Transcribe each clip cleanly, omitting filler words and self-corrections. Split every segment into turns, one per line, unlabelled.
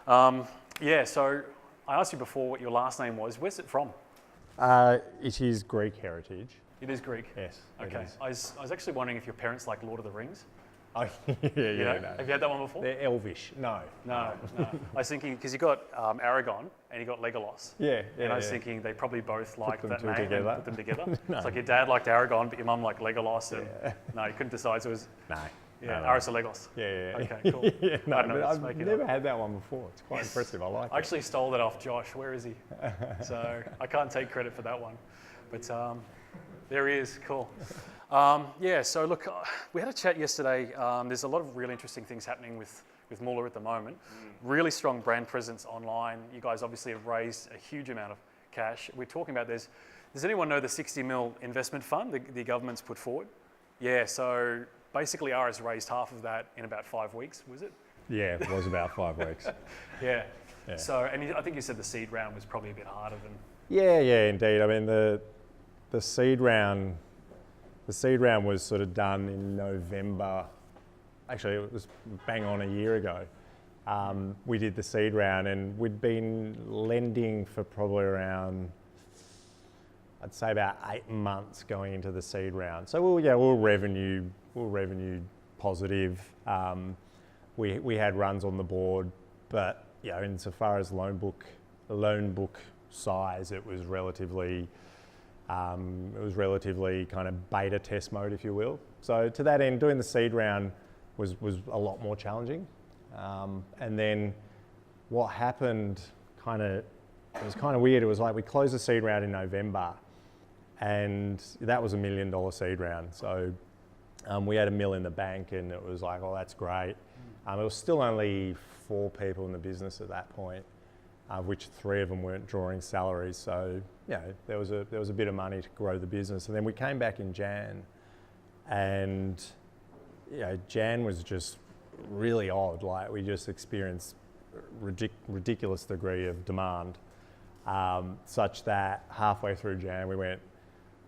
Yeah, so I asked you before what your last name was. Where's it from?
It is Greek heritage.
It is Greek?
Yes.
Okay. I was actually wondering if your parents like Lord of the Rings.
Oh, yeah,
You know?
no.
Have you had that one before?
They're elvish. No.
No. I was thinking, because you got Aragorn and you got Legolas.
Yeah.
And I was thinking they probably both liked
them
that
two
name
together.
and put them together.
No.
It's like your dad liked Aragorn, but your mum liked Legolas. And no, you couldn't decide, so it was
No.
Aris or Legolas.
Yeah.
Okay, cool.
Yeah, no,
I don't know,
but
let's
I've
make it
never
up.
had that one before. It's quite impressive. I like
I actually stole that off Josh. Where is he? So I can't take credit for that one. But there he is. Cool. Yeah, so look, we had a chat yesterday. There's a lot of really interesting things happening with Muller at the moment. Really strong brand presence online. You guys obviously have raised a huge amount of cash. We're talking about does anyone know the 60 mil investment fund the government's put forward? Yeah, so basically Aris raised half of that in about 5 weeks, was it?
Yeah, it was about 5 weeks.
Yeah. So, and I think you said the seed round was probably a bit harder than...
Yeah, indeed. I mean, the seed round was sort of done in November. Actually, it was bang on a year ago. We did the seed round, and we'd been lending for probably around, I'd say about 8 months going into the seed round. So we're revenue positive. We had runs on the board, but insofar as loan book size, it was relatively kind of beta test mode, if you will. So to that end, doing the seed round was a lot more challenging. And then what happened it was kind of weird. It was like we closed the seed round in November, and that was $1 million seed round. So we had $1 million in the bank, and it was like, oh, that's great. It was still only 4 people in the business at that point, of which 3 of them weren't drawing salaries. So there was a bit of money to grow the business. And then we came back in Jan, and Jan was just really odd. Like, we just experienced ridiculous degree of demand, such that halfway through Jan we went,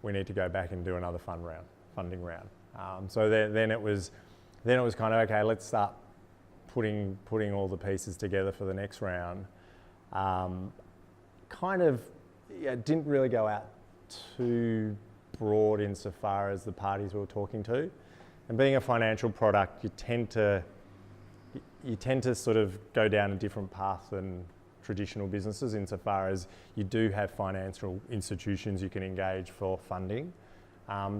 we need to go back and do another funding round. So then it was kind of, okay, let's start putting all the pieces together for the next round. Didn't really go out too broad insofar as the parties we were talking to. And being a financial product, you tend to sort of go down a different path than traditional businesses insofar as you do have financial institutions you can engage for funding.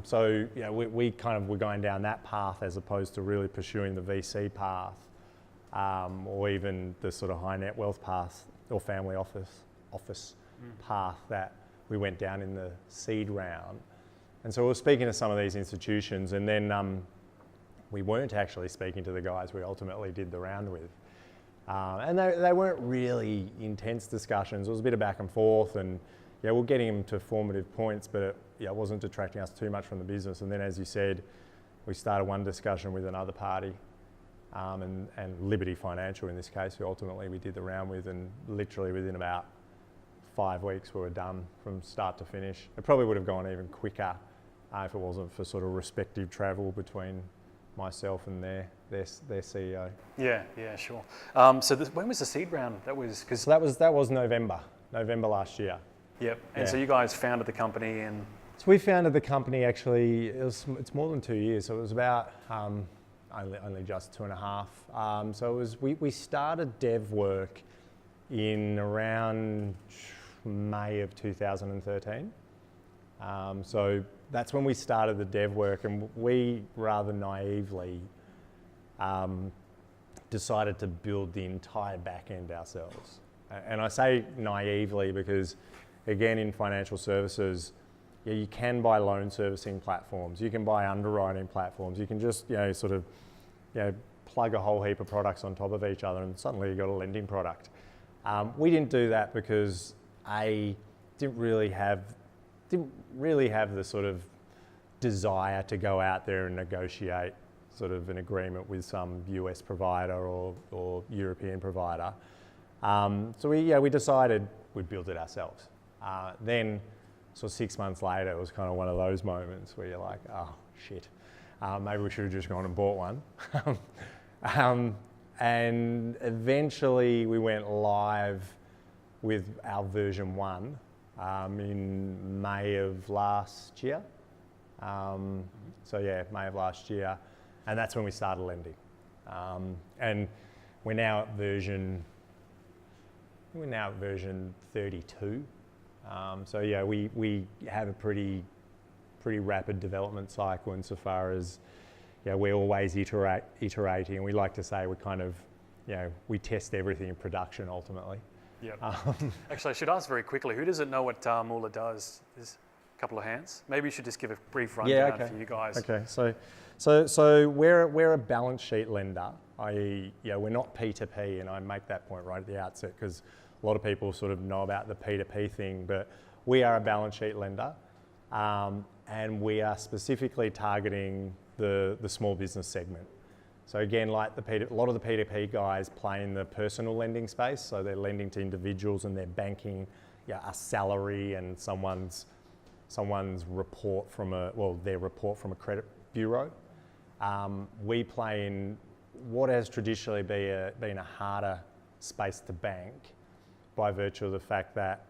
So we're going down that path as opposed to really pursuing the VC path, or even the sort of high net wealth path or family office path that we went down in the seed round. And so we were speaking to some of these institutions, and then we weren't actually speaking to the guys we ultimately did the round with. And they weren't really intense discussions. It was a bit of back and forth, and we're getting them to formative points, but it wasn't detracting us too much from the business. And then, as you said, we started one discussion with another party, and Liberty Financial in this case, who ultimately we did the round with, and literally within about 5 weeks we were done from start to finish. It probably would have gone even quicker if it wasn't for sort of respective travel between myself and their CEO. Yeah,
sure. So when was the seed round? That was because
that was November last year.
Yep. And so you guys founded the company, and
so we founded the company actually. It's more than 2 years. So it was about only just 2.5. So it was we started dev work in around May of 2013. So that's when we started the dev work, and we rather naively decided to build the entire back end ourselves. And I say naively because, again, in financial services, you can buy loan servicing platforms, you can buy underwriting platforms, you can just plug a whole heap of products on top of each other, and suddenly you've got a lending product. We didn't do that because didn't really have the sort of desire to go out there and negotiate sort of an agreement with some US provider or European provider. So we decided we'd build it ourselves. Then, so 6 months later, it was kind of one of those moments where you're like, oh shit, maybe we should have just gone and bought one. And eventually we went live with our version 1 in May of last year. So yeah, May of last year. And that's when we started lending. And we're now at version 32. So yeah, we have a pretty rapid development cycle insofar as, yeah, we're always iterating, and we like to say we kind of, we test everything in production ultimately.
Yeah. Actually, I should ask very quickly, who doesn't know what Moola does? There's a couple of hands. Maybe you should just give a brief rundown for you guys.
Okay, so we're a balance sheet lender, i.e., we're not P2P, and I make that point right at the outset because a lot of people sort of know about the P2P thing, but we are a balance sheet lender, and we are specifically targeting the small business segment. So again, like a lot of the P2P guys play in the personal lending space, so they're lending to individuals and they're banking a salary and someone's report from their report from a credit bureau. We play in what has traditionally been a harder space to bank by virtue of the fact that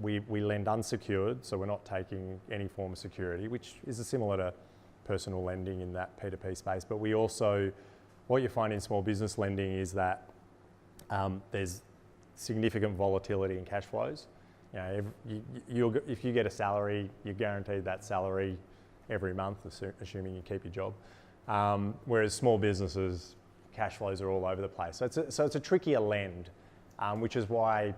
we lend unsecured, so we're not taking any form of security, which is similar to personal lending in that P2P space. But we also, what you find in small business lending is that there's significant volatility in cash flows. If you get a salary, you're guaranteed that salary every month, assuming you keep your job. Whereas small businesses, cash flows are all over the place. So it's a trickier lend, which is why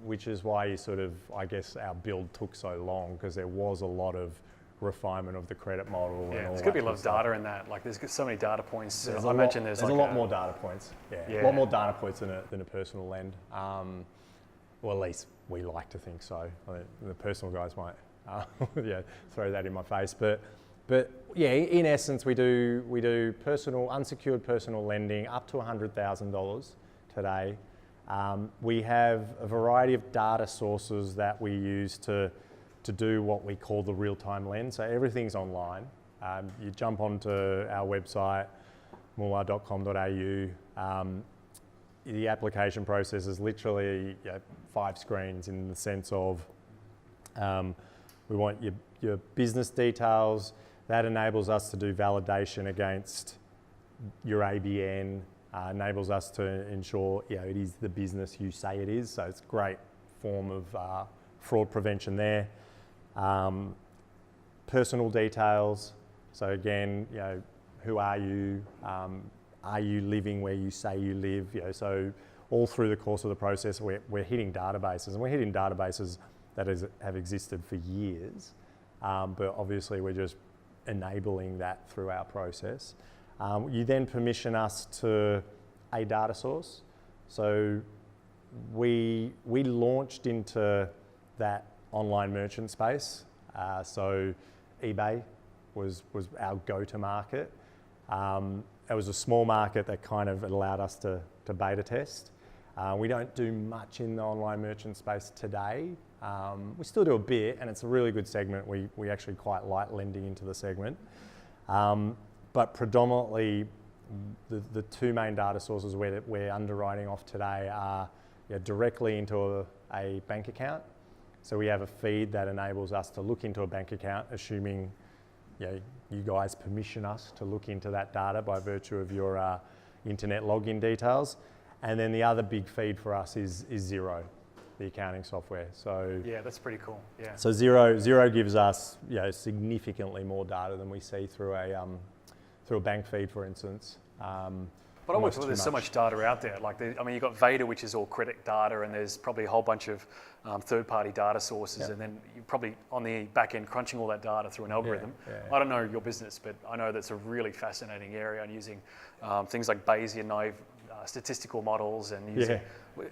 you sort of, I guess, our build took so long, because there was a lot of refinement of the credit model.
Yeah,
and all
there's going to be a lot
of
of data in that. Like, there's so many data points.
There's
I imagine there's
a
like
lot more data points. Yeah, a lot more data points than a personal lend. Well, at least we like to think so. I think the personal guys might, throw that in my face. But yeah, in essence, we do unsecured personal lending up to $100,000 today. We have a variety of data sources that we use to do what we call the real-time lend. So everything's online. You jump onto our website, moola.com.au. The application process is literally 5 screens in the sense of we want your business details. That enables us to do validation against your ABN, enables us to ensure it is the business you say it is. So it's a great form of fraud prevention there. Personal details. So again, who are you? Are you living where you say you live? So all through the course of the process, we're hitting databases, and we're hitting databases that have existed for years, but obviously we're just enabling that through our process. You then permission us to a data source. So we launched into that online merchant space. So eBay was our go-to market. It was a small market that kind of allowed us to beta test. We don't do much in the online merchant space today. We still do a bit, and it's a really good segment. We actually quite like lending into the segment. But predominantly, the 2 main data sources we're underwriting off today are directly into a bank account. So we have a feed that enables us to look into a bank account, assuming you guys permission us to look into that data by virtue of your internet login details. And then the other big feed for us is Xero, the accounting software. So
yeah, that's pretty cool. Yeah.
So Xero gives us significantly more data than we see through a bank feed, for instance.
But almost there's so much data out there. Like, you've got Vader, which is all credit data, and there's probably a whole bunch of third-party data sources, and then you're probably on the back end crunching all that data through an algorithm. I don't know your business, but I know that's a really fascinating area, and using things like Bayesian naive statistical models and using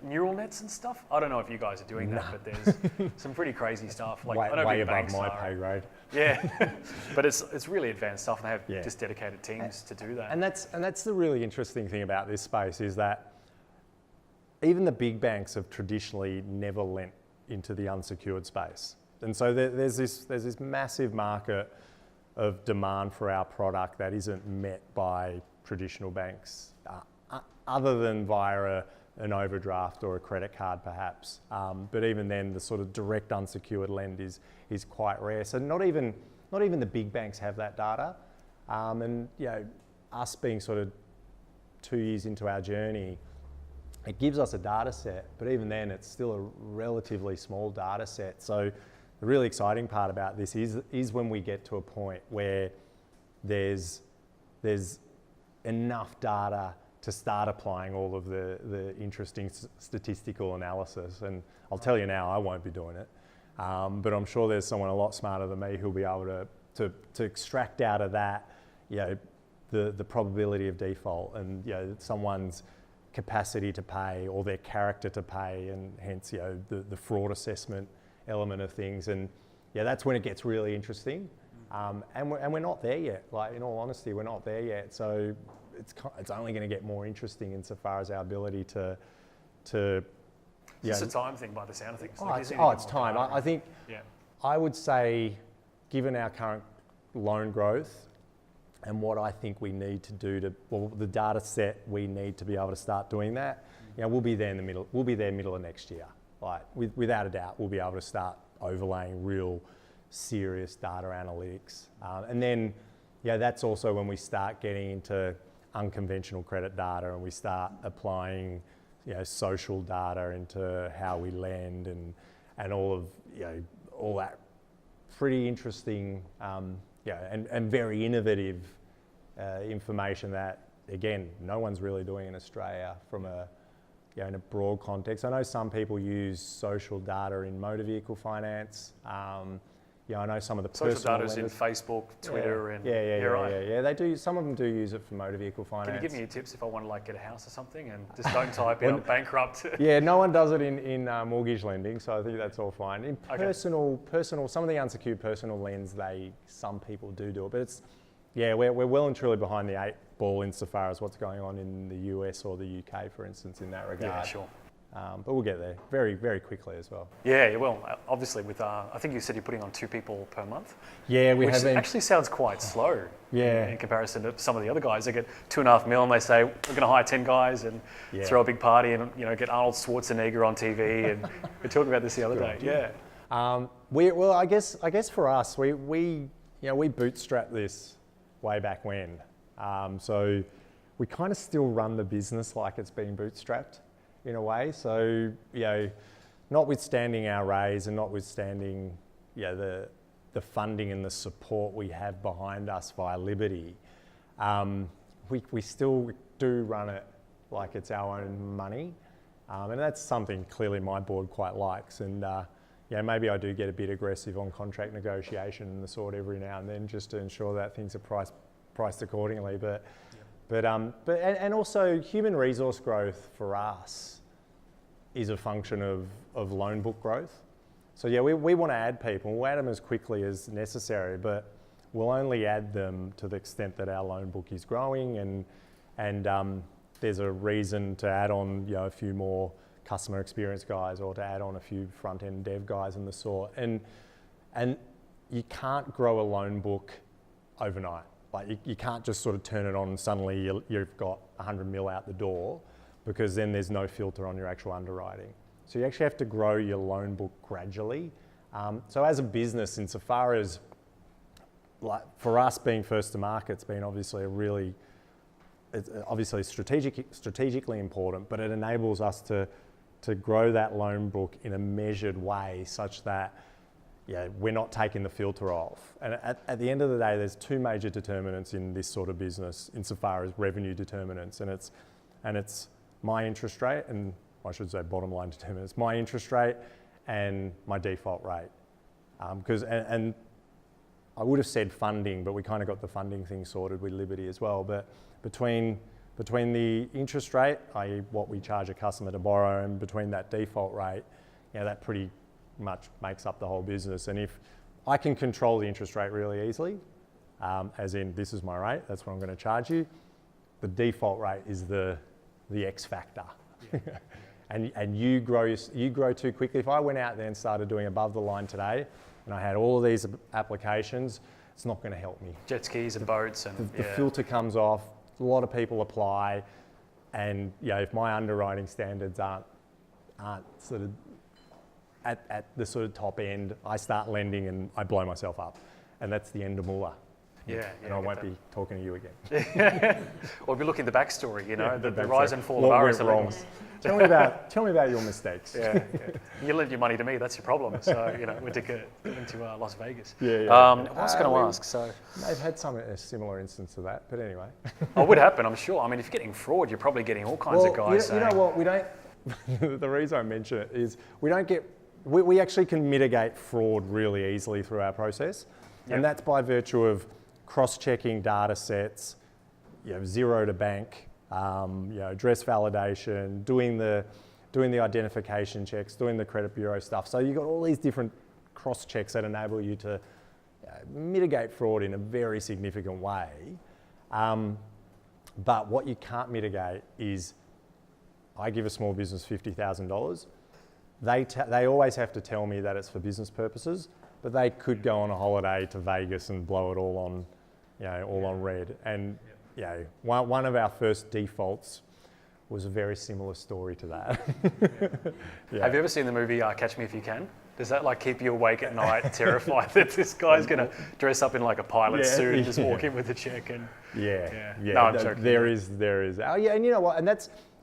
neural nets and stuff. I don't know if you guys are doing that, but there's some pretty crazy stuff. Like, I know
way
big
above
banks
my
are.
pay grade.
Yeah, but it's really advanced stuff, and they have just dedicated teams to do that.
And that's the really interesting thing about this space, is that even the big banks have traditionally never lent into the unsecured space. And so there's this massive market of demand for our product that isn't met by traditional banks other than via an overdraft or a credit card perhaps. But even then, the sort of direct unsecured lend is quite rare. So not even the big banks have that data. And us being sort of 2 years into our journey, it gives us a data set, but even then it's still a relatively small data set. So the really exciting part about this is when we get to a point where there's enough data to start applying all of the interesting statistical analysis. And I'll tell you now, I won't be doing it. But I'm sure there's someone a lot smarter than me who'll be able to extract out of that, the probability of default and someone's capacity to pay or their character to pay, and hence the fraud assessment element of things. And that's when it gets really interesting. And we're not there yet. Like, in all honesty, we're not there yet. So it's only going to get more interesting insofar as our ability to.
It's a time thing by the sound of things.
It's time. I think. Yeah. I would say, given our current loan growth and what I think we need to do the data set we need to be able to start doing that, we'll be there in the middle. We'll be there middle of next year. Like, without a doubt, we'll be able to start overlaying real serious data analytics. And then, that's also when we start getting into unconventional credit data and we start applying, social data into how we lend and all that pretty interesting, and very innovative information that, again, no one's really doing in Australia from in a broad context. I know some people use social data in motor vehicle finance. I know some of the
social data is in Facebook, Twitter, and
they do. Some of them do use it for motor vehicle finance.
Can you give me any tips if I want to get a house or something, and just don't type in bankrupt?
No one does it in mortgage lending, so I think that's all fine. In personal, some of the unsecured personal lends, some people do it, but it's we're well and truly behind the 8 ball insofar as what's going on in the US or the UK, for instance, in that regard.
Yeah, sure.
But we'll get there very, very quickly as well.
Yeah, well, obviously with, I think you said you're putting on 2 people per month.
Yeah, we have.
Which actually sounds quite slow.
Yeah.
In comparison to some of the other guys, they get $2.5 million and they say, we're going to hire 10 guys and throw a big party and, get Arnold Schwarzenegger on TV. And we talked about this the other day. Yeah.
Well, I guess for us, we bootstrapped this way back when. So we kind of still run the business like it's been bootstrapped, in a way. So, notwithstanding our raise and notwithstanding, the funding and the support we have behind us via Liberty, we still do run it like it's our own money. And that's something clearly my board quite likes. And, maybe I do get a bit aggressive on contract negotiation and the sort every now and then just to ensure that things are priced accordingly. But also human resource growth for us is a function of loan book growth. So we want to add people. We'll add them as quickly as necessary, but we'll only add them to the extent that our loan book is growing and there's a reason to add on a few more customer experience guys or to add on a few front end dev guys and the sort. And you can't grow a loan book overnight. Like you can't just sort of turn it on and suddenly you've got 100 mil out the door, because then there's no filter on your actual underwriting. So you actually have to grow your loan book gradually. So as a business, insofar as for us being first to market, it's been obviously it's obviously strategically important, but it enables us to grow that loan book in a measured way such that we're not taking the filter off. And at the end of the day, there's 2 major determinants in this sort of business insofar as revenue determinants, and it's my interest rate, and I should say bottom line determinants, my interest rate and my default rate. And I would have said funding, but we kind of got the funding thing sorted with Liberty as well. But between the interest rate, i.e. what we charge a customer to borrow, and between that default rate, that pretty much makes up the whole business. And if I can control the interest rate really easily, as in this is my rate, that's what I'm going to charge you, the default rate is the X factor. And you grow too quickly. If I went out there and started doing above the line today and I had all of these applications, it's not going to help me.
Jet skis and boats and
the filter comes off. A lot of people apply. And if my underwriting standards aren't sort of at the sort of top end, I start lending and I blow myself up, and that's the end of Muller. And I won't be talking to you again.
Or be looking at the backstory, the
That's
rise
it.
and fall
What
of
went wrong?
Aris.
Tell me about your mistakes.
You lend your money to me, that's your problem. So, we took it into Las Vegas.
Yeah.
What was I going to ask? So,
They've had a similar instance of that, but anyway.
it would happen, I'm sure. I mean, if you're getting fraud, you're probably getting all kinds of guys
you know what, we don't, the reason I mention it is we actually can mitigate fraud really easily through our process. And that's by virtue of cross-checking data sets, zero to bank, address validation, doing the identification checks, doing the credit bureau stuff. So you've got all these different cross-checks that enable you to mitigate fraud in a very significant way. But what you can't mitigate is, I give a small business $50,000. They always have to tell me that it's for business purposes, but they could go on a holiday to Vegas and blow it all on, on red. And one of our first defaults was a very similar story to that.
Have you ever seen the movie Catch Me If You Can? Does that keep you awake at night, terrified that this guy's going to dress up in a pilot suit and just walk in with a check? And no, I'm joking.
There is. Oh yeah, and you know what? And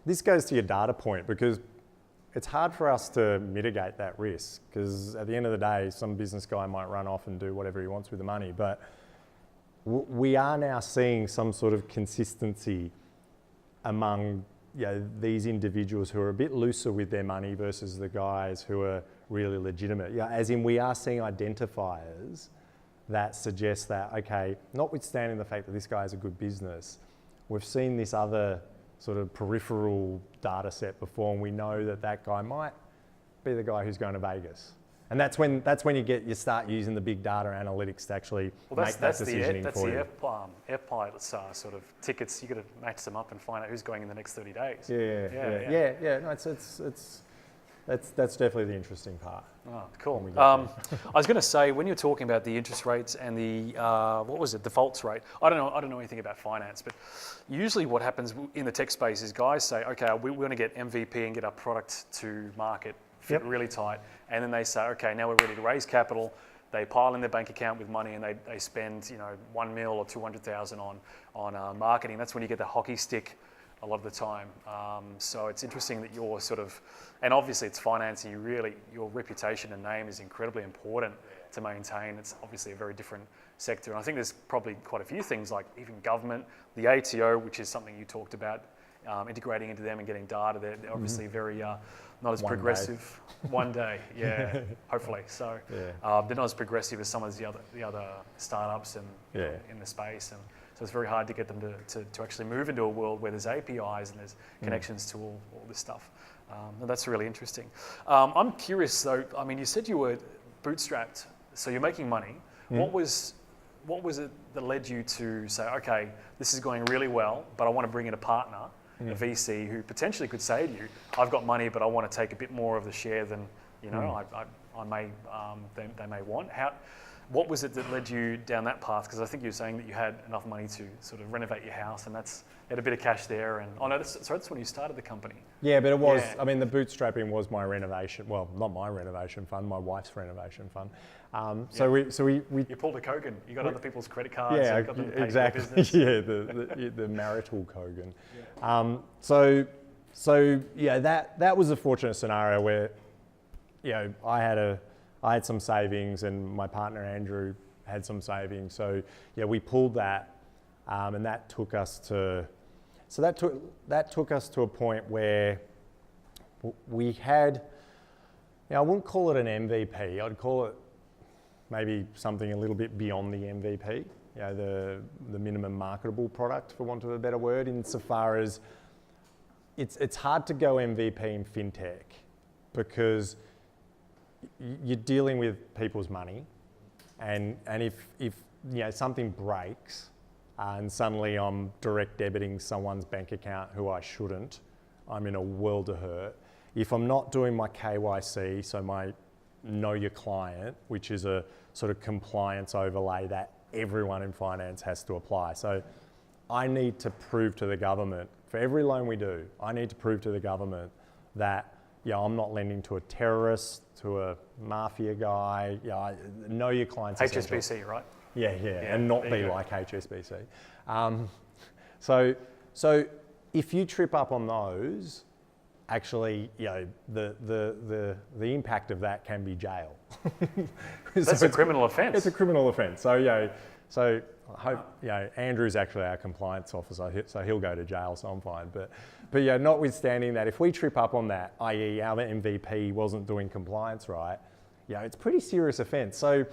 this goes to your data point, because it's hard for us to mitigate that risk, because at the end of the day, some business guy might run off and do whatever he wants with the money. But we are now seeing some sort of consistency among these individuals who are a bit looser with their money versus the guys who are really legitimate. As in, we are seeing identifiers that suggest that, okay, notwithstanding the fact that this guy has a good business, we've seen this other sort of peripheral data set before, and we know that guy might be the guy who's going to Vegas. And that's when you start using the big data analytics to actually make that decisioning for you.
That's the air pilot's sort of tickets. You got to match them up and find out who's going in the next 30 days.
Yeah. No, that's definitely the interesting part.
Oh, cool. I was going to say, when you're talking about the interest rates and the defaults rate, I don't know anything about finance, but usually what happens in the tech space is guys say, okay, we want to get MVP and get our product to market, fit really tight, and then they say, okay, now we're ready to raise capital. They pile in their bank account with money and they spend $1 million or $200,000 on marketing. That's when you get the hockey stick a lot of the time. So it's interesting that you're sort of, and obviously it's finance, and your reputation and name is incredibly important to maintain. It's obviously a very different sector. And I think there's probably quite a few things, like even government, the ATO, which is something you talked about, integrating into them and getting data. They're obviously very not as progressive. One day, yeah, hopefully. So they're not as progressive as some of the other startups in the space, and so it's very hard to get them to actually move into a world where there's APIs and there's connections to all this stuff. And that's really interesting. I'm curious though. I mean, you said you were bootstrapped, so you're making money. What was it that led you to say, okay, this is going really well, but I want to bring in a partner, a VC, who potentially could say to you, I've got money, but I want to take a bit more of the share than I may they may want. What was it that led you down that path? Because I think you were saying that you had enough money to sort of renovate your house, and you had a bit of cash there. And that's when you started the company. Yeah, but it was. Yeah.
I mean, the bootstrapping was my renovation. Well, not my renovation fund, my wife's renovation fund. So we
you pulled a Kogan. You got other people's credit cards.
Yeah,
got them to pay
exactly.
For your
business. the marital Kogan. Yeah. So that was a fortunate scenario where, I had some savings, and my partner Andrew had some savings. So we pulled that, and that took us to. So that took us to a point where we had. I wouldn't call it an MVP. I'd call it maybe something a little bit beyond the MVP. The minimum marketable product, for want of a better word, insofar as it's hard to go MVP in fintech, because you're dealing with people's money, and if something breaks, and suddenly I'm direct debiting someone's bank account who I shouldn't, I'm in a world of hurt. If I'm not doing my KYC, so my know your client, which is a sort of compliance overlay that everyone in finance has to apply. So I need to prove to the government For every loan we do, I need to prove to the government that, yeah, I'm not lending to a terrorist, to a mafia guy. Yeah, know your clients.
HSBC, right?
Yeah, and not be
go.
like HSBC. So if you trip up on those, actually, the impact of that can be jail.
That's a criminal offence.
It's a criminal offence. So I hope, Andrew's actually our compliance officer, so he'll go to jail, so I'm fine. But notwithstanding that, if we trip up on that, i.e. our MVP wasn't doing compliance right, it's a pretty serious offence. So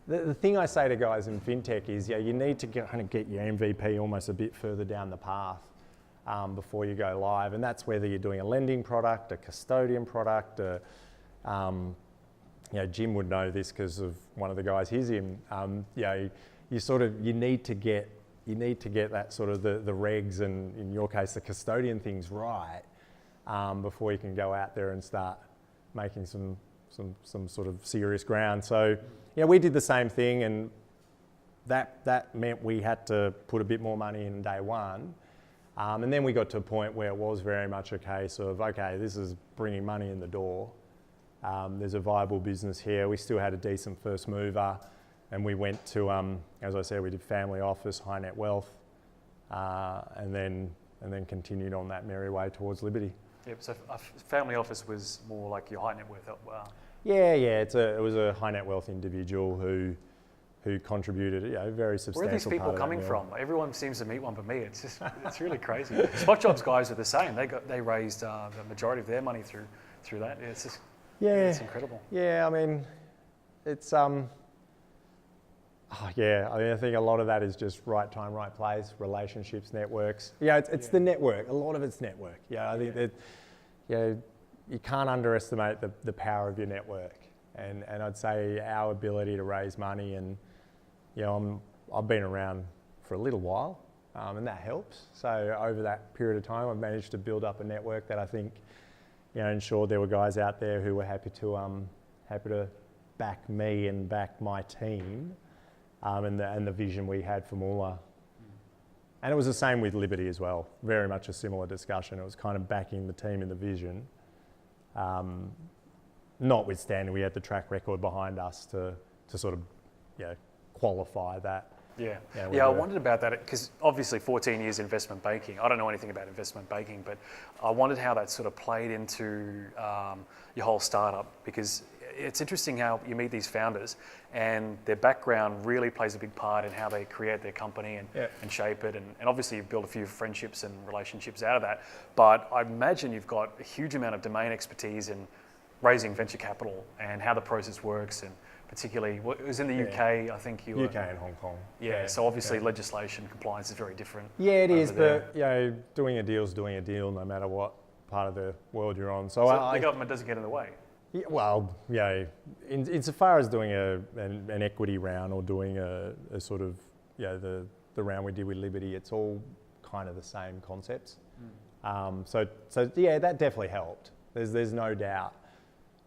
the thing I say to guys in fintech is, you need to kind of get your MVP almost a bit further down the path before you go live, and that's whether you're doing a lending product, a custodian product, Jim would know this because of one of the guys he's in. You need to get that sort of the regs and, in your case, the custodian things right before you can go out there and start making some sort of serious ground. So we did the same thing, and that meant we had to put a bit more money in day one. And then we got to a point where it was very much a case of, okay, this is bringing money in the door. There's a viable business here. We still had a decent first mover, and we went to, as I said, we did family office, high net wealth, and then continued on that merry way towards Liberty.
Yep. So a family office was more like your high net worth. Wow.
Yeah. It was a high net wealth individual who contributed a very substantial.
Where are these people
part of
coming
that
from? Everyone seems to meet one but me. It's really crazy. Spot Jobs guys are the same. They raised the majority of their money through that. It's incredible.
Yeah, I mean, it's I think a lot of that is just right time, right place, relationships, networks. It's the network. A lot of it's network. I think that you can't underestimate the power of your network. And I'd say our ability to raise money, and I've been around for a little while, and that helps. So over that period of time, I've managed to build up a network that I think ensured there were guys out there who were happy to back me and back my team, and the vision we had for Moolah. And it was the same with Liberty as well. Very much a similar discussion. It was kind of backing the team in the vision. Notwithstanding, we had the track record behind us to sort of qualify that.
I wondered about that because obviously 14 years investment banking. I don't know anything about investment banking, but I wondered how that sort of played into your whole startup, because it's interesting how you meet these founders and their background really plays a big part in how they create their company and shape it. And obviously you've built a few friendships and relationships out of that. But I imagine you've got a huge amount of domain expertise in raising venture capital and how the process works, and particularly, it was in the UK, I think you were.
UK and Hong Kong.
So obviously legislation, compliance is very different.
Yeah, it is, but doing a deal is doing a deal no matter what part of the world you're on. So
the government doesn't get in the way.
Insofar as doing an equity round or doing a sort of, the round we did with Liberty, it's all kind of the same concepts. So that definitely helped. There's no doubt.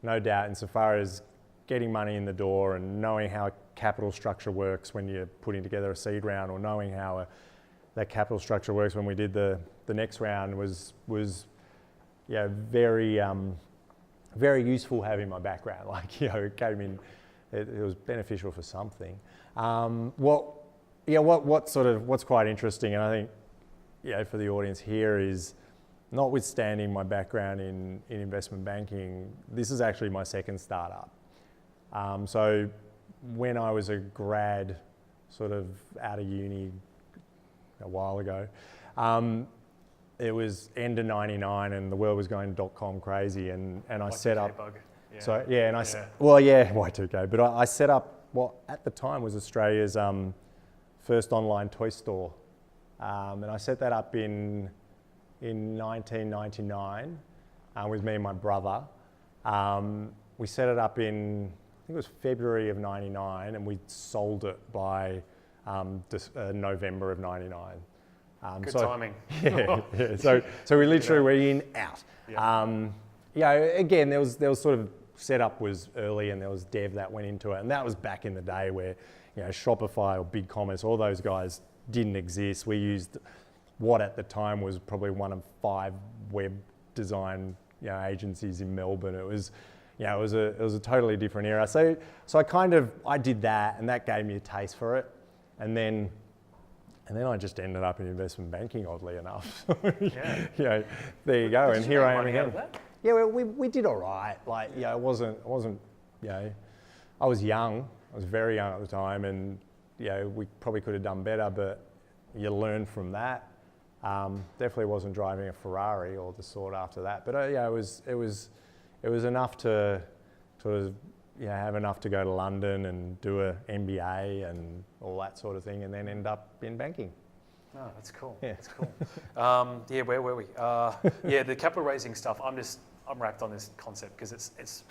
No doubt, insofar as getting money in the door and knowing how a capital structure works when you're putting together a seed round, or knowing how that capital structure works when we did the next round was very very useful having my background. It came in, it was beneficial for something. What's quite interesting, and I think for the audience here, is notwithstanding my background in investment banking, this is actually my second startup. So when I was a grad, sort of out of uni a while ago, it was end of '99 and the world was going .com crazy, and I set up.
Bug.
Y2K, but I set up what at the time was Australia's first online toy store, and I set that up in 1999 with me and my brother. We set it up in, I think it was February of '99, and we sold it by November of '99.
Good timing.
So we literally were in, out. Again, there was sort of setup was early, and there was dev that went into it, and that was back in the day where Shopify or BigCommerce, all those guys didn't exist. We used what at the time was probably one of 5 web design agencies in Melbourne. It was, it was a totally different era. So I did that, and that gave me a taste for it, and then I just ended up in investment banking, oddly enough.
Yeah.
There you go,
Did
and
you
here
make
I am
money out
again.
of that?
Yeah, well, we did all right. Like, it wasn't, I was young. I was very young at the time, and we probably could have done better, but you learn from that. Definitely wasn't driving a Ferrari or the sort after that, but it was enough to sort of have enough to go to London and do a MBA and all that sort of thing, and then end up in banking.
Oh, that's cool.
Yeah.
That's cool. Where were we? The capital raising stuff. I'm wrapped on this concept because it's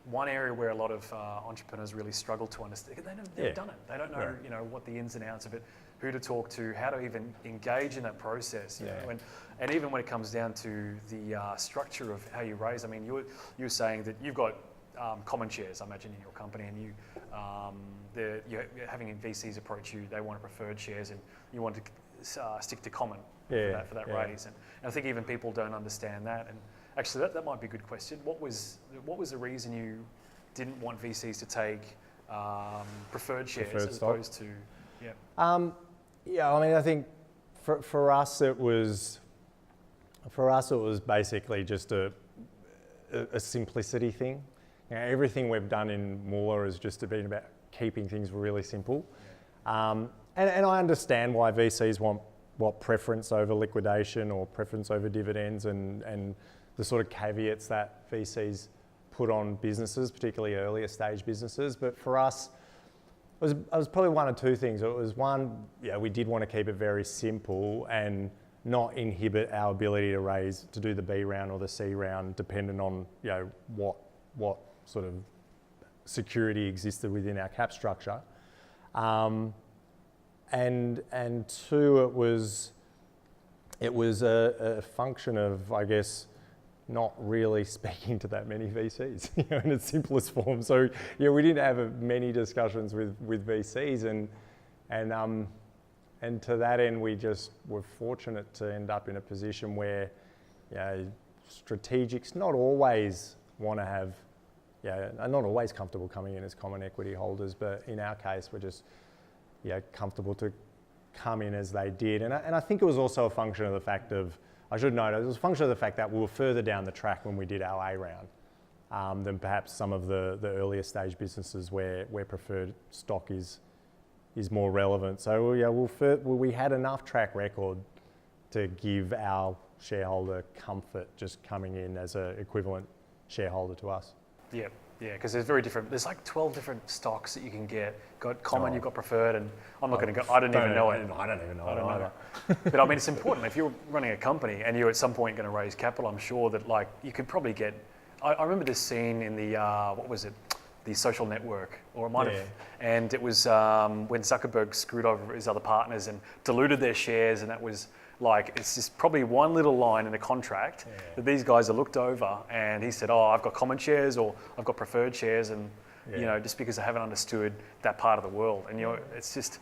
one area where a lot of entrepreneurs really struggle to understand. They've never done it. They don't know, what the ins and outs of it, who to talk to, how to even engage in that process. You know? And even when it comes down to the structure of how you raise. I mean, you were saying that you've got common shares, I imagine, in your company, and you're having VCs approach you. They want preferred shares, and you want to stick to common for that raise. And I think even people don't understand that. And actually, that might be a good question. What was the reason you didn't want VCs to take preferred shares as opposed to?
I think for us it was basically just a simplicity thing. Everything we've done in Moola has just been about keeping things really simple. And I understand why VCs want preference over liquidation or preference over dividends and the sort of caveats that VCs put on businesses, particularly earlier stage businesses. But for us, it was probably one or two things. It was one, we did want to keep it very simple and not inhibit our ability to do the B round or the C round, depending on what sort of security existed within our cap structure. And two, it was a function of, I guess, not really speaking to that many VCs in its simplest form. So we didn't have many discussions with VCs, and to that end, we just were fortunate to end up in a position where strategics not always want to have, are not always comfortable coming in as common equity holders, but in our case, we're just comfortable to come in as they did. And I think it was also a function of the fact of, I should note, it was a function of the fact that we were further down the track when we did our A round than perhaps some of the earlier stage businesses where preferred stock is more relevant. So we had enough track record to give our shareholder comfort just coming in as an equivalent shareholder to us.
Yeah, because there's very different. There's like 12 different stocks that you can get. Got common, you've got preferred, and I'm not going to go. I don't even know it.
I don't even know
I
it
don't
either.
know. But I mean, it's important. If you're running a company and you're at some point going to raise capital, I'm sure that you could probably get. I remember this scene in the what was it? The Social Network, or it might have. And it was when Zuckerberg screwed over his other partners and diluted their shares, and that was. It's just probably one little line in a contract that these guys are looked over, and he said, I've got common shares or I've got preferred shares, and just because I haven't understood that part of the world. And it's just,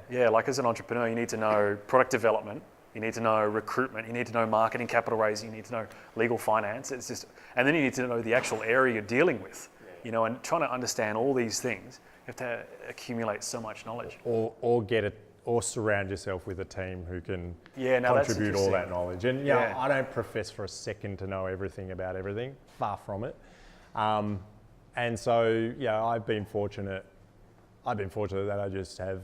as an entrepreneur, you need to know product development, you need to know recruitment, you need to know marketing, capital raising, you need to know legal finance. It's just, and then you need to know the actual area you're dealing with, and trying to understand all these things, you have to accumulate so much knowledge.
Or surround yourself with a team who can
that's
contribute all that knowledge. And I don't profess for a second to know everything about everything, far from it. And so I've been fortunate that I just have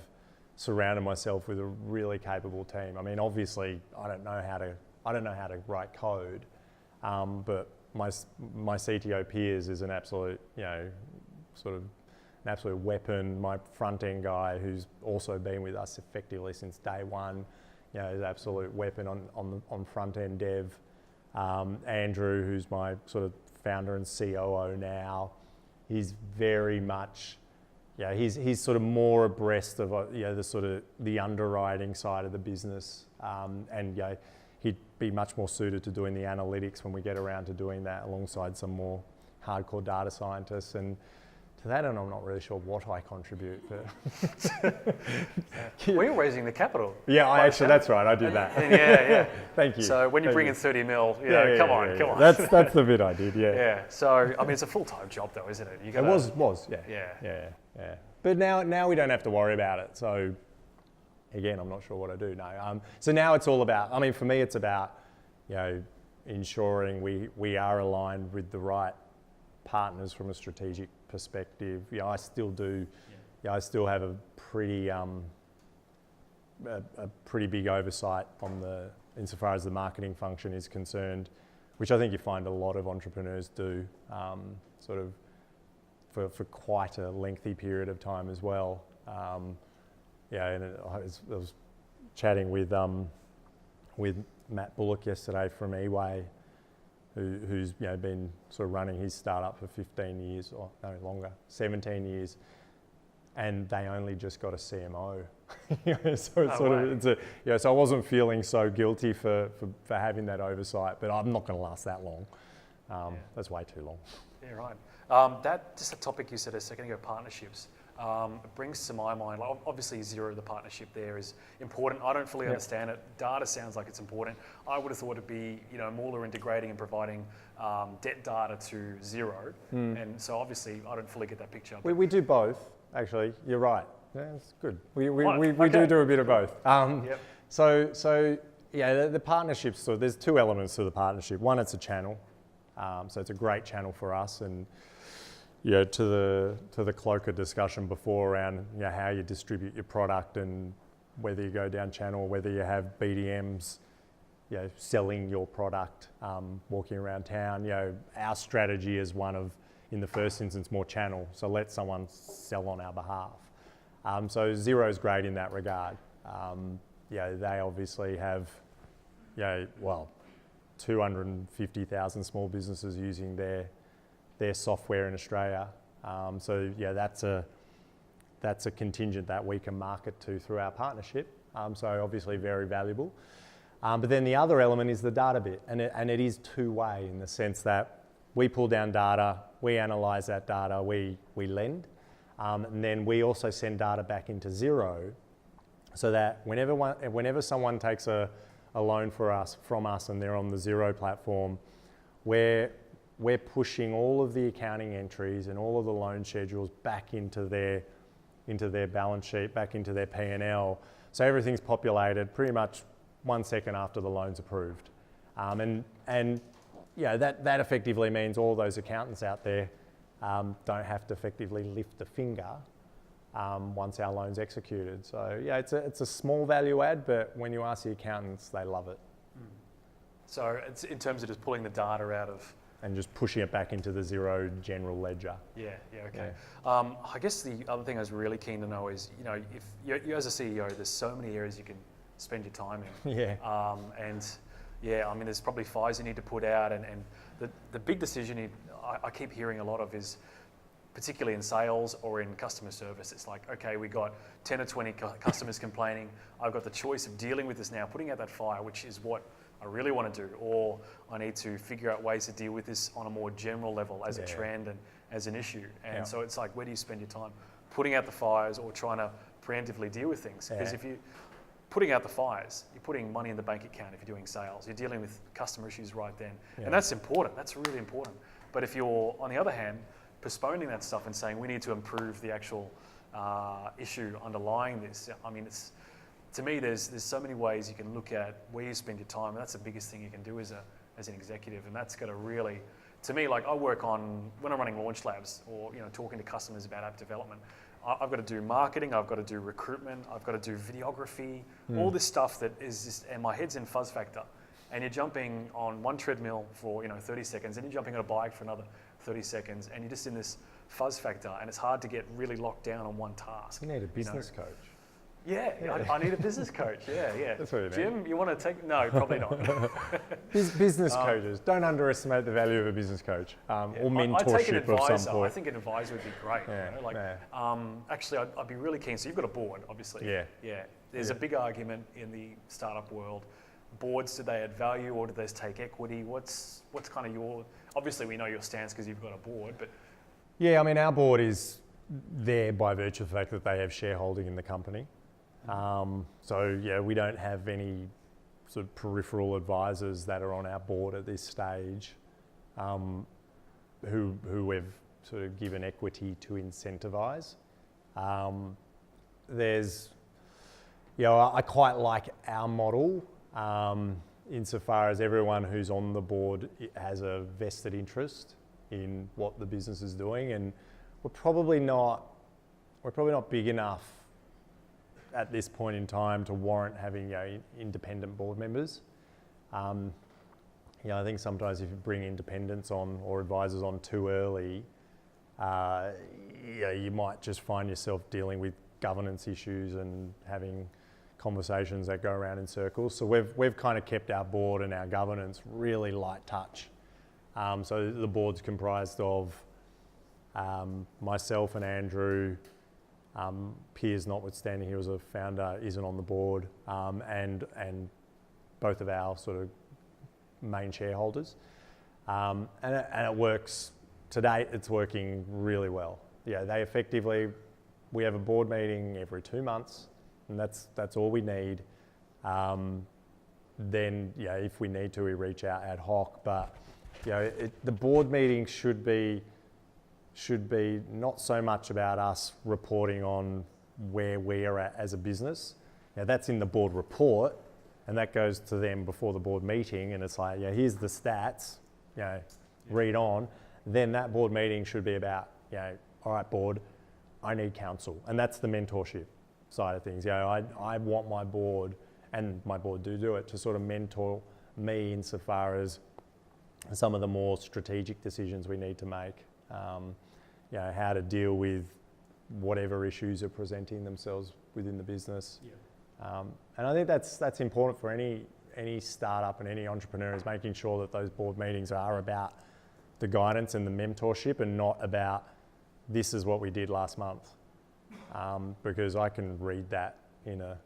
surrounded myself with a really capable team. I mean, obviously, I don't know how to write code, but my CTO Piers is an absolute an absolute weapon. My front end guy, who's also been with us effectively since day one, is an absolute weapon on front end dev. Andrew, who's my sort of founder and COO now, he's very much, he's sort of more abreast of the sort of the underwriting side of the business, and he'd be much more suited to doing the analytics when we get around to doing that alongside some more hardcore data scientists. And to For that, and I'm not really sure what I contribute. But
Well, you're raising the capital.
yeah, that's right. I did that.
Yeah.
Thank you.
So when you
Thank
bring
you.
in 30 mil, come on.
That's the bit I did. Yeah.
Yeah. So I mean, it's a full-time job, though, isn't it? You
It
gotta,
was.
Yeah.
Yeah. But now we don't have to worry about it. So again, I'm not sure what I do. No. So now it's all about. I mean, for me, it's about ensuring we are aligned with the right partners from a strategic perspective. I still do. I still have a pretty big oversight on insofar as the marketing function is concerned, which I think you find a lot of entrepreneurs do, sort of for quite a lengthy period of time as well. And I was chatting with Matt Bullock yesterday from eWay, who's been sort of running his startup for 15 years or no longer, 17 years, and they only just got a CMO. So I wasn't feeling so guilty for having that oversight, but I'm not going to last that long. That's way too long.
Yeah, right. Just a topic you said a second ago, partnerships. It brings to my mind, like, obviously Xero, the partnership there is important. I don't fully understand it. Data sounds like it's important. I would have thought it'd be, Moola integrating and providing debt data to Xero. And so obviously I don't fully get that picture.
We do both, actually. You're right. Yeah, it's good. We
Okay.
do a bit of both.
Yep.
So the partnerships, so there's two elements to the partnership. One, it's a channel. So it's a great channel for us, and to the Cloaker discussion before around how you distribute your product and whether you go down channel or whether you have BDMs selling your product, walking around town. Our strategy is one of, in the first instance, more channel. So let someone sell on our behalf. So Xero is great in that regard. They obviously have 250,000 small businesses using their software in Australia. That's a contingent that we can market to through our partnership. So obviously very valuable. But then the other element is the data bit, and it is two-way in the sense that we pull down data, we analyse that data, we lend, and then we also send data back into Xero, so that whenever someone takes a loan from us and they're on the Xero platform, we're pushing all of the accounting entries and all of the loan schedules back into their balance sheet, back into their P&L. So everything's populated pretty much 1 second after the loan's approved. That effectively means all those accountants out there don't have to effectively lift a finger once our loan's executed. So it's a small value add, but when you ask the accountants, they love it.
So it's in terms of just pulling the data out of...
And just pushing it back into the Xero general ledger.
Okay. Yeah. I guess the other thing I was really keen to know is, if you as a CEO, there's so many areas you can spend your time in. There's probably fires you need to put out, and the big decision I keep hearing a lot of is, particularly in sales or in customer service, it's like, okay, we got 10 or 20 customers complaining. I've got the choice of dealing with this now, putting out that fire, which is what I really want to do, or I need to figure out ways to deal with this on a more general level as a trend and as an issue. And so it's like, where do you spend your time? Putting out the fires or trying to preemptively deal with things? Because if you're putting out the fires, you're putting money in the bank account if you're doing sales. You're dealing with customer issues right then. And that's important. That's really important. But if you're, on the other hand, postponing that stuff and saying we need to improve the actual issue underlying this, I mean, to me, there's so many ways you can look at where you spend your time, and that's the biggest thing you can do as an executive, and that's got to really, to me, like I work on, when I'm running launch labs or talking to customers about app development, I've got to do marketing, I've got to do recruitment, I've got to do videography, all this stuff that is just, and my head's in fuzz factor, and you're jumping on one treadmill for 30 seconds, and you're jumping on a bike for another 30 seconds, and you're just in this fuzz factor, and it's hard to get really locked down on one task.
You need a business coach.
Yeah. I need a business coach. Yeah.
That's what you need.
Jim, you want to take? No, probably not.
Business coaches. Don't underestimate the value of a business coach or mentorship
I take an advisor.
of some sort.
I think an advisor would be great. Actually, I'd be really keen. So you've got a board, obviously. Yeah. There's a big argument in the startup world. Boards, do they add value or do they take equity? What's kind of your? Obviously, we know your stance because you've got a board, but
Yeah, I mean, our board is there by virtue of the fact that they have shareholding in the company. So yeah, we don't have any sort of peripheral advisors that are on our board at this stage, who we've sort of given equity to incentivise. I quite like our model, insofar as everyone who's on the board has a vested interest in what the business is doing, and we're probably not big enough at this point in time to warrant having independent board members. I think sometimes if you bring independents on or advisors on too early, you might just find yourself dealing with governance issues and having conversations that go around in circles. So we've kind of kept our board and our governance really light touch. So the board's comprised of myself and Andrew. Piers, notwithstanding he was a founder, isn't on the board, and both of our sort of main shareholders. And it works, to date, it's working really well. Yeah, we have a board meeting every 2 months, and that's all we need. Then, if we need to, we reach out ad hoc, but the board meeting should be not so much about us reporting on where we are at as a business. That's in the board report, and that goes to them before the board meeting, and it's like, here's the stats, read on. Then that board meeting should be about, all right, board, I need counsel, and that's the mentorship side of things. I want my board, and my board do it, to sort of mentor me insofar as some of the more strategic decisions we need to make. How to deal with whatever issues are presenting themselves within the business. And I think that's important for any startup and any entrepreneur, is making sure that those board meetings are about the guidance and the mentorship, and not about this is what we did last month. Because I can read that in a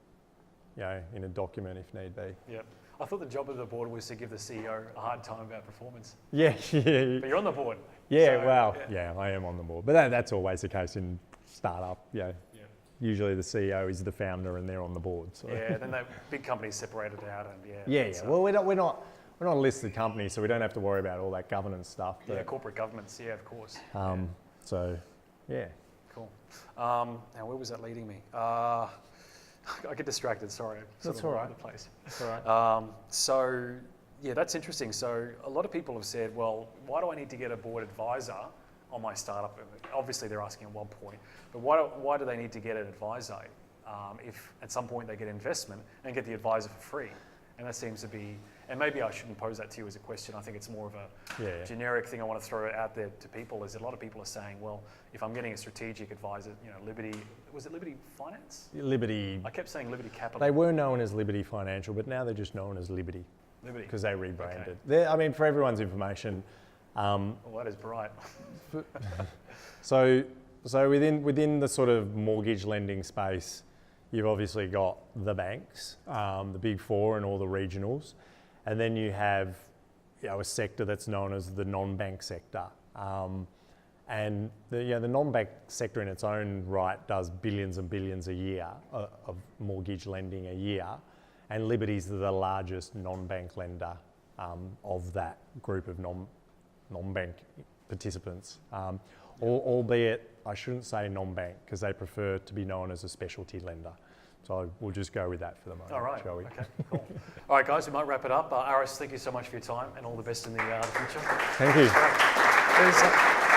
document if need be.
Yeah. I thought the job of the board was to give the CEO a hard time about performance.
Yeah.
But you're on the board.
Yeah, so, I am on the board. But that's always the case in startup. Usually the CEO is the founder and they're on the board. So.
Yeah, then the big companies separated out, and
Well, we're not a listed company, so we don't have to worry about all that governance stuff. But,
corporate governance. Yeah, of course.
So, yeah.
Cool. Now, where was that leading me? I get distracted. Sorry.
That's all right.
The place.
That's all right.
That's interesting. So a lot of people have said, well, why do I need to get a board advisor on my startup? Obviously, they're asking at one point, but why do they need to get an advisor if at some point they get investment and get the advisor for free? And that seems to be, and maybe I shouldn't pose that to you as a question. I think it's more of a generic thing I want to throw out there to people, is that a lot of people are saying, well, if I'm getting a strategic advisor, Liberty, was it Liberty Finance?
Liberty.
I kept saying Liberty Capital.
They were known as Liberty Financial, but now they're just known as Liberty.
Liberty.
Because they rebranded. Okay. For everyone's information.
Well, that is bright.
So within the sort of mortgage lending space, you've obviously got the banks, the big four and all the regionals. And then you have a sector that's known as the non-bank sector. And the non-bank sector in its own right does billions and billions a year of mortgage lending a year. And Liberty's the largest non-bank lender of that group of non-bank participants. Albeit, I shouldn't say non-bank, because they prefer to be known as a specialty lender. So we'll just go with that for the moment,
all right.
Shall we?
Okay, cool. All right, guys, we might wrap it up. Aris, thank you so much for your time, and all the best in the future.
Thank you.
Cheers.